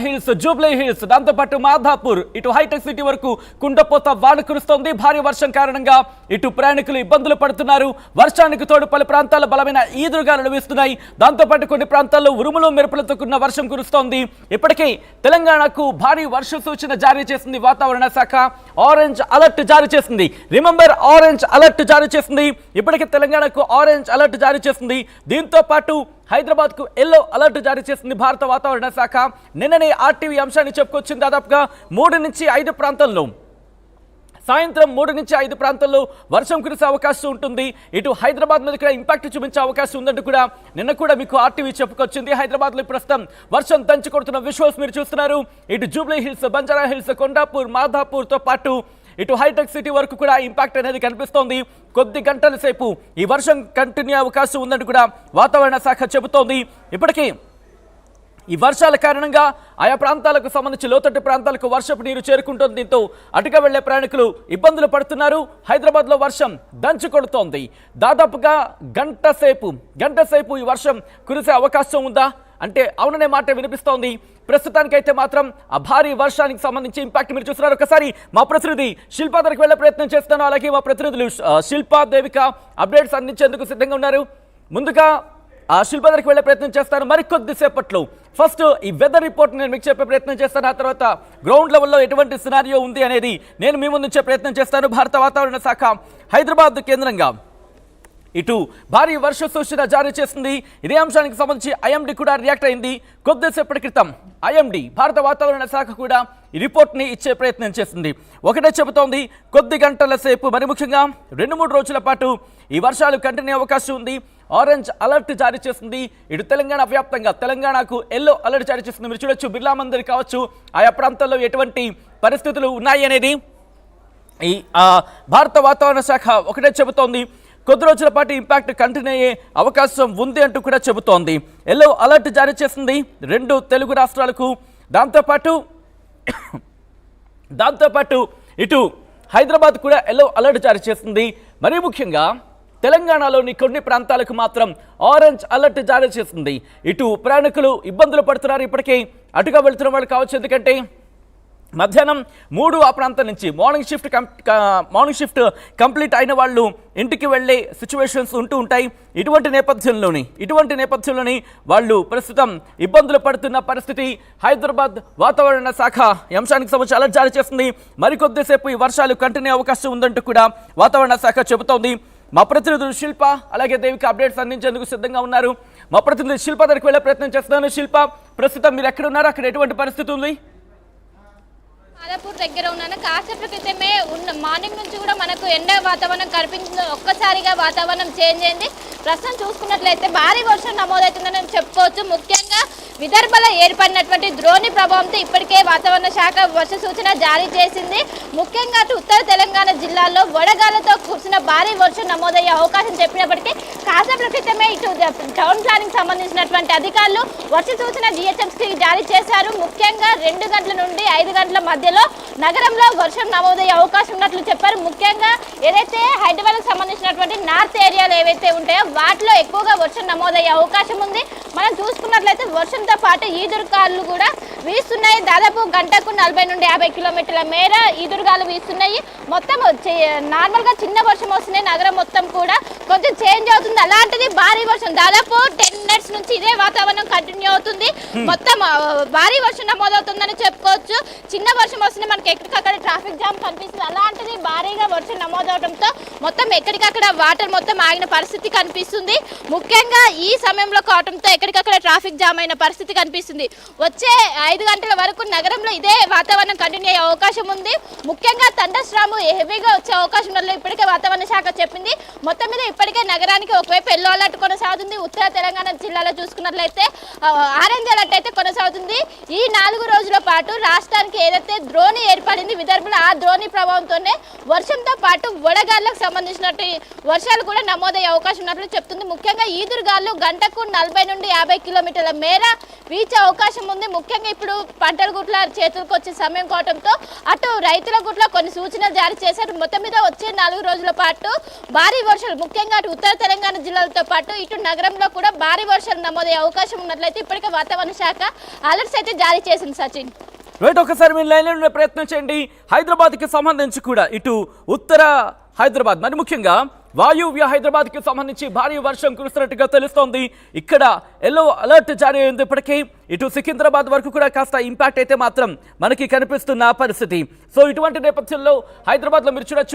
Hills, Jubilee hills, దాంతోపాటు మాధాపూర్, ఇటు hitech city వరకు కుండపోత వాన కురుస్తోంది. భారీ వర్షం కారణంగా ఇటు ప్రయాణికులు ఇబ్బందులు పడుతున్నారు. వర్షానికి తోడు పలు ప్రాంతాల్లో బలమైన ఈదురుగాలులు వీస్తున్నాయి. దాంతోపాటు కొన్ని ప్రాంతాల్లో ఉరుములు మెరుపులతో కూడిన వర్షం కురుస్తోంది. ఇప్పటికే తెలంగాణకు భారీ వర్ష సూచన జారీ చేసింది వాతావరణ శాఖ. ఆరెంజ్ అలర్ట్ జారీ చేసింది. రిమెంబర్, ఆరెంజ్ అలర్ట్ జారీ చేసింది. ఇప్పటికే తెలంగాణకు ఆరెంజ్ అలర్ట్ జారీ చేసింది. దీంతో పాటు హైదరాబాద్ కు ఎల్లో అలర్ట్ జారీ చేసింది భారత వాతావరణ శాఖ. నిన్ననే ఆర్టీవీ అంశాన్ని చెప్పుకొచ్చింది. దాదాపుగా 3 నుంచి 5 ప్రాంతాల్లో సాయంత్రం 3 నుంచి 5 ప్రాంతాల్లో వర్షం కురిసే అవకాశం ఉంటుంది. ఇటు హైదరాబాద్ మీద కూడా ఇంపాక్ట్ చూపించే అవకాశం ఉందంటూ కూడా నిన్న కూడా మీకు ఆర్టీవీ చెప్పుకొచ్చింది. హైదరాబాద్లో ప్రస్తుతం వర్షం దంచి కొడుతున్న విజువల్స్ మీరు చూస్తున్నారు. ఇటు Jubilee Hills, Banjara Hills, Kondapur, మాధాపూర్తో పాటు ఇటు హైటెక్ సిటీ వరకు కూడా ఇంపాక్ట్ అనేది కనిపిస్తోంది. కొద్ది గంటల సేపు ఈ వర్షం కంటిన్యూ అవకాశం ఉందంటూ కూడా వాతావరణ శాఖ చెబుతోంది. ఇప్పటికీ ఈ వర్షాల కారణంగా ఆయా ప్రాంతాలకు సంబంధించి లోతట్టు ప్రాంతాలకు వర్షపు నీరు చేరుకుంటోంది. దీంతో అటుగా వెళ్లే ప్రయాణికులు ఇబ్బందులు పడుతున్నారు. హైదరాబాద్లో వర్షం దంచి కొడుతోంది. దాదాపుగా గంట సేపు ఈ వర్షం కురిసే అవకాశం ఉందా అంటే అవుననే మాట వినిపిస్తోంది. ప్రస్తుతానికైతే మాత్రం ఆ భారీ వర్షానికి సంబంధించి ఇంపాక్ట్ మీరు చూస్తున్నారు. ఒకసారి మా ప్రతినిధి శిల్పా దగ్గరికి వెళ్లే ప్రయత్నం చేస్తాను. అలాగే మా ప్రతినిధులు శిల్పా, దేవిక అప్డేట్స్ అందించేందుకు సిద్ధంగా ఉన్నారు. ముందుగా ఆ శిల్పా దగ్గరికి వెళ్లే ప్రయత్నం చేస్తాను మరికొద్ది సేపట్లో. ఫస్ట్ ఈ వెదర్ రిపోర్ట్ నేను మీకు చెప్పే ప్రయత్నం చేస్తాను. ఆ తర్వాత గ్రౌండ్ లెవెల్లో ఎటువంటి సినారియో ఉంది అనేది నేను మీ ముందు ఉంచే ప్రయత్నం చేస్తాను. భారత వాతావరణ శాఖ హైదరాబాద్ కేంద్రంగా ఇటు భారీ వర్ష సూచన జారీ చేసింది. ఇదే అంశానికి సంబంధించి ఐఎండీ కూడా రియాక్ట్ అయింది. కొద్దిసేపటి క్రితం ఐఎండీ భారత వాతావరణ శాఖ కూడా ఈ రిపోర్ట్ని ఇచ్చే ప్రయత్నం చేసింది. ఒకటే చెబుతోంది, కొద్ది గంటల సేపు మరి ముఖ్యంగా 2-3 రోజుల పాటు ఈ వర్షాలు కంటిన్యూ అవకాశం ఉంది. ఆరెంజ్ అలర్ట్ జారీ చేసింది. ఇటు తెలంగాణ వ్యాప్తంగా తెలంగాణకు ఎల్లో అలర్ట్ జారీ చేసింది. మీరు చూడొచ్చు, బిర్లా మందిర్ కావచ్చు, ఆయా ప్రాంతాల్లో ఎటువంటి పరిస్థితులు ఉన్నాయి అనేది ఈ భారత వాతావరణ శాఖ ఒకటే చెబుతోంది. కొద్ది రోజుల పాటు ఇంపాక్ట్ కంటిన్యూ అయ్యే అవకాశం ఉంది అంటూ కూడా చెబుతోంది. ఎల్లో అలర్ట్ జారీ చేసింది 2 తెలుగు రాష్ట్రాలకు. దాంతోపాటు ఇటు హైదరాబాద్ కూడా ఎల్లో అలర్ట్ జారీ చేసింది. మరీ ముఖ్యంగా తెలంగాణలోని కొన్ని ప్రాంతాలకు మాత్రం ఆరెంజ్ అలర్ట్ జారీ చేసింది. ఇటు ప్రయాణికులు ఇబ్బందులు పడుతున్నారు. ఇప్పటికే అటుగా వెళ్తున్న వాళ్ళు కావచ్చు. ఎందుకంటే మధ్యాహ్నం 3 ఆ ప్రాంతం నుంచి మార్నింగ్ షిఫ్ట్ కంప్లీట్ అయిన వాళ్ళు ఇంటికి వెళ్ళే సిచ్యువేషన్స్ ఉంటూ ఉంటాయి. ఇటువంటి నేపథ్యంలోని వాళ్ళు ప్రస్తుతం ఇబ్బందులు పడుతున్న పరిస్థితి. హైదరాబాద్ వాతావరణ శాఖ అంశానికి సంబంధించి అలర్ట్ జారీ చేస్తుంది. మరికొద్దిసేపు ఈ వర్షాలు కంటిన్యూ అవకాశం ఉందంటూ కూడా వాతావరణ శాఖ చెబుతోంది. మా ప్రతినిధులు శిల్ప అలాగే దేవిక అప్డేట్స్ అందించేందుకు సిద్ధంగా ఉన్నారు. మా ప్రతినిధి శిల్ప దగ్గరికి వెళ్ళే ప్రయత్నం చేస్తున్నాను. శిల్ప, ప్రస్తుతం మీరు ఎక్కడ ఉన్నారు? అక్కడ ఎటువంటి పరిస్థితి ఉంది? మాదాపూర్ దగ్గర ఉన్నాను. కాసేపు క్రితమే మార్నింగ్ నుంచి కూడా మనకు ఎండ వాతావరణం కనిపించింది. ఒక్కసారిగా వాతావరణం చేంజ్ అయింది. ప్రస్తుతం చూసుకున్నట్లయితే భారీ వర్షం నమోదవుతుందని చెప్పుకోవచ్చు. ముఖ్యంగా విదర్భలో ఏర్పడినటువంటి ద్రోణి ప్రభావంతో ఇప్పటికే వాతావరణ శాఖ వర్ష సూచన జారీ చేసింది. ముఖ్యంగా ఉత్తర తెలంగాణ జిల్లాల్లో వడగాలతో కురిసిన భారీ వర్షం నమోదయ్యే అవకాశం చెప్పినప్పటికీ కాసేపు క్రితమే ఇటు టౌన్ ప్లానింగ్ సంబంధించినటువంటి అధికారులు వర్ష సూచన జిహెచ్ఎంసీకి జారీ చేశారు. ముఖ్యంగా 2 గంటల నుండి 5 గంటల మధ్యలో నగరంలో వర్షం నమోదయ్యే అవకాశం ఉన్నట్లు చెప్పారు. ముఖ్యంగా ఏదైతే హైదరాబాద్కు సంబంధించినటువంటి నార్త్ ఏరియాలు ఏవైతే ఉంటాయో వాటిలో ఎక్కువగా వర్షం నమోదయ్యే అవకాశం ఉంది. మనం చూసుకున్నట్లయితే వర్షంతో పాటు ఈదురుగాలు కూడా వీస్తున్నాయి. దాదాపు గంటకు 40 నుండి 50 కిలోమీటర్ల మేర ఈదురుగాలు వీస్తున్నాయి. మొత్తం నార్మల్గా చిన్న వర్షం వస్తున్నాయి. నగరం మొత్తం కూడా కొంచెం చేంజ్ అవుతుంది. అలాంటిది భారీ వర్షం దాదాపు 10 మినిట్స్ నుంచి ఇదే వాతావరణం కంటిన్యూ అవుతుంది. మొత్తం భారీ వర్షం నమోదవుతుందని చెప్పుకోవచ్చు. చిన్న వర్షం వస్తుంది, మనకి ఎక్కడికక్కడ ట్రాఫిక్ జామ్ కనిపిస్తుంది. అలాంటిది భారీగా వర్షం నమోదవడంతో మొత్తం ఎక్కడికక్కడ వాటర్ మొత్తం ఆగిన పరిస్థితి కనిపిస్తుంది. ముఖ్యంగా ఈ సమయంలో కావడంతో ఎక్కడికక్కడ ట్రాఫిక్ జామ్ అయిన పరిస్థితి కనిపిస్తుంది. వచ్చే 5 గంటల వరకు నగరంలో ఇదే వాతావరణం కంటిన్యూ అయ్యే అవకాశం ఉంది. ముఖ్యంగా థండర్స్టార్మ్ హెవీగా వచ్చే అవకాశం ఉన్నట్లు ఇప్పటికే వాతావరణ శాఖ చెప్పింది. మొత్తం మీద ఇప్పటికే నగరానికి ఒకవైపు ఎల్లో అలర్ట్ కొనసాగుతుంది. ఉత్తర తెలంగాణ జిల్లాలో చూసుకున్నట్లయితే ఆరెంజ్ అలర్ట్ అయితే కొనసాగుతుంది. ఈ 4 రోజుల పాటు రాష్ట్రానికి ఏదైతే ద్రోణి ఏర్పడింది విదర్భలో, ఆ ద్రోణి ప్రభావంతోనే వర్షంతో పాటు వడగాళ్లకు సంబంధించినట్టు వర్షాలు కూడా నమోదయ్యే అవకాశం ఉన్నట్లు చెప్తుంది. ముఖ్యంగా ఈదురుగాలు గంటకు 40 నుండి 50 కిలోమీటర్ల మేర వీచే అవకాశం ఉంది. ముఖ్యంగా ఇప్పుడు పంటల గుట్ల చేతులకు వచ్చే సమయం కావడంతో అటు రైతుల గుట్ల కొన్ని సూచనలు జారీ చేశారు. మొత్తం మీద వచ్చే 4 రోజుల పాటు భారీ వర్షాలు, ముఖ్యంగా అటు ఉత్తర తెలంగాణ జిల్లాలతో పాటు ఇటు నగరంలో కూడా భారీ వర్షాలు నమోదయ్యే అవకాశం ఉన్నట్లయితే ఇప్పటికే వాతావరణ శాఖ అలర్ట్స్ అయితే జారీ చేసింది. సచిన్, రైట్, ఒకసారి మీరు లైన్లో ఉండే ప్రయత్నం చేయండి. హైదరాబాద్కి సంబంధించి కూడా ఇటు ఉత్తర హైదరాబాద్, మరి ముఖ్యంగా వాయువ్య హైదరాబాద్కి సంబంధించి భారీ వర్షం కురుస్తున్నట్టుగా తెలుస్తోంది. ఇక్కడ ఎల్లో అలర్ట్ జారీ అయింది. ఇప్పటికీ ఇటు సికింద్రాబాద్ వరకు కూడా కాస్త ఇంపాక్ట్ అయితే మాత్రం మనకి కనిపిస్తున్న పరిస్థితి. సో ఇటువంటి నేపథ్యంలో హైదరాబాద్లో మీరు చూడొచ్చు